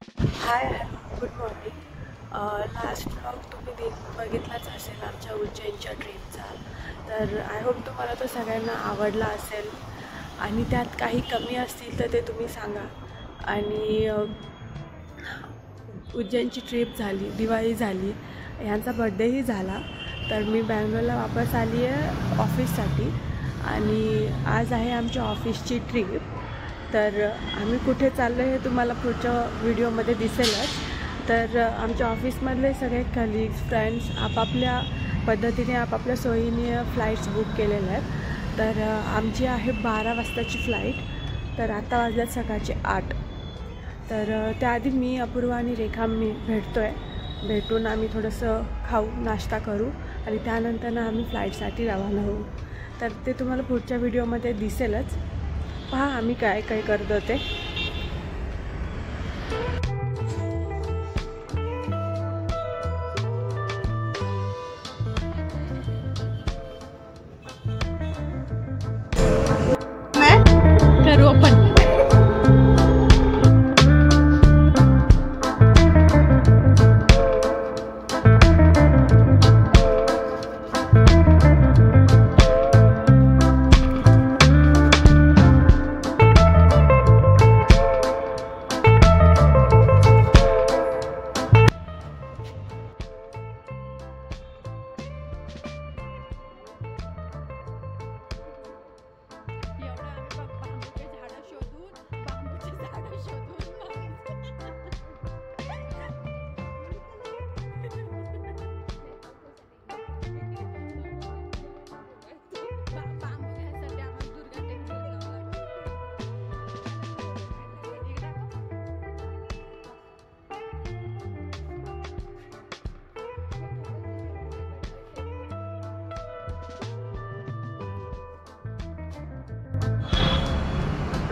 Hi good morning. Last vlog तुम्ही बघितलाच असेल आमच्या उज्जैनच्या ट्रिपचा. तर आय होप तुम्हाला तो सगळ्यांना आवडला असेल आणि त्यात काही कमी असतील तर ते तुम्ही सांगा. आणि उज्जैनची ट्रिप झाली, दिवाळी झाली, यांचा बड्डेही झाला. तर मी बँगलोरला वापस आली आहे ऑफिससाठी आणि आज आहे आमच्या ऑफिसची ट्रिप. तर आम्ही कुठे चाललो हे तुम्हाला पुढच्या व्हिडिओमध्ये दिसेलच. तर आमच्या ऑफिसमधले सगळे कलिग्स फ्रेंड्स आपापल्या पद्धतीने आपापल्या सोयीने फ्लाईट्स बुक केलेल्या आहेत. तर आमची आहे 12 वाजताची फ्लाईट. तर आता वाजल्यात सकाळचे 8. तर त्याआधी मी अपूर्वा आणि रेखा भेटून आम्ही थोडंसं खाऊ नाश्ता करू आणि त्यानंतर आम्ही फ्लाईटसाठी रवाना होऊ. तर ते तुम्हाला पुढच्या व्हिडिओमध्ये दिसेलच. पहा आम्ही काय काय करतो ते. करू आपण.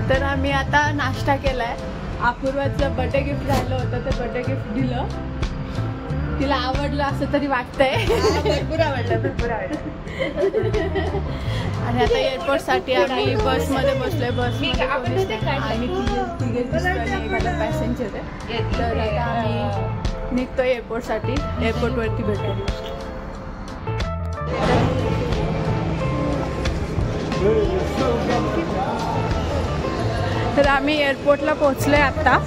तर आम्ही आता नाश्ता केलाय. अपूर्वाचं बर्थडे गिफ्ट राहिलं होतं, ते बर्थडे गिफ्ट दिलं. तिला आवडलं असं तरी वाटतंय. भरपूर आवडलं. आणि आता एअरपोर्टसाठी आम्ही बसमध्ये बसलोय. बसमध्ये आणि तिघे एखादा पॅसेंजर आहे. तर आता आम्ही निघतोय एअरपोर्टसाठी. एअरपोर्टवरती भेटू. तर आम्ही एअरपोर्टला पोहोचलो आहे आत्ता.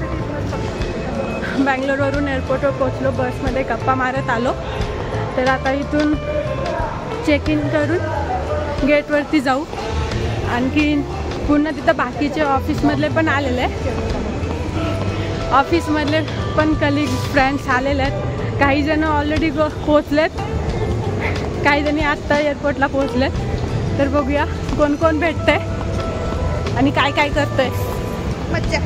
बँगलोरवरून एअरपोर्टवर पोहोचलो. बसमध्ये गप्पा मारत आलो. तर आता इथून चेक इन करून गेटवरती जाऊ. आणखी पुन्हा तिथं बाकीचे ऑफिसमधले पण आलेले आहे. ऑफिसमधले पण कलिग्स फ्रेंड्स आलेले आहेत. काही जण ऑलरेडी पोहोचलेत, काही जणी आत्ता एअरपोर्टला पोहोचलेत. तर बघूया कोण कोण भेटतंय आणि काय काय करतंय. मज्जा.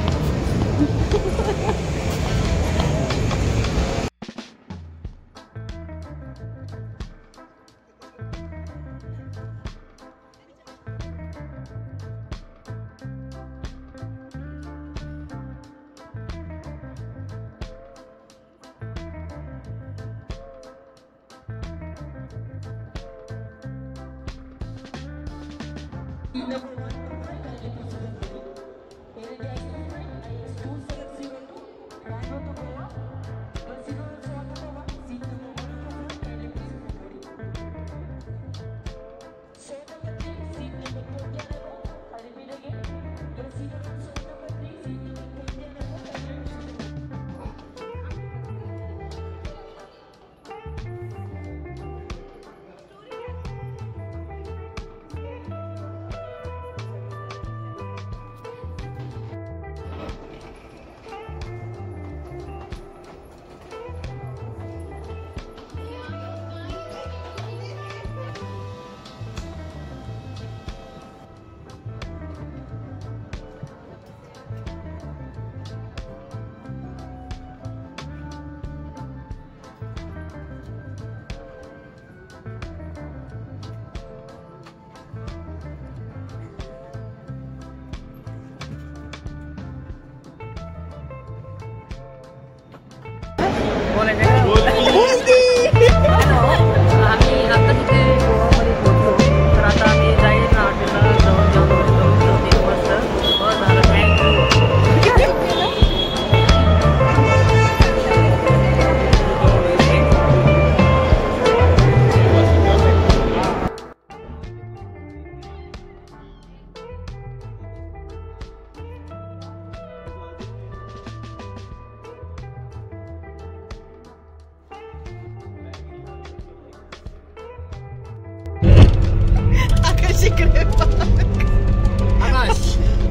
आकाश,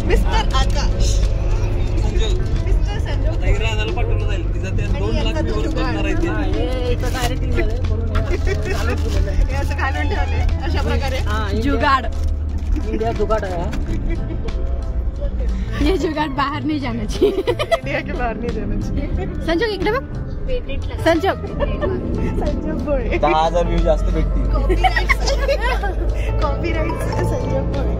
मिस्टर आकाश, संजोग मिस्टर संजोग आता रानाला पाठवलं जाईल तिचा त्या 2 लाख व्ह्यूज करणार आहे ते. हे असं घालून ठेवले अशा प्रकारे. जुगाड़ इंडिया जुगाड़ है। ये जुगाड़ बाहर नहीं जाना चाहिए. इंडिया के बाहर नहीं जाना चाहिए. संजोग इकडे बघ. संजोग संजोग भोळे. 10,000 व्ह्यूज जास्त भेटतील. कॉपीराइट संजोग भोळे.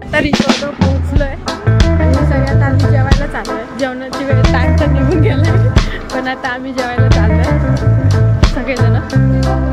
आता रिसॉर्टवर पोहोचलोय आणि सगळ्यात आम्ही जेवायला चाललोय. जेवणाची वेळ टाइम तर निघून गेलाय पण आता आम्ही जेवायला चाललोय सगळेजण.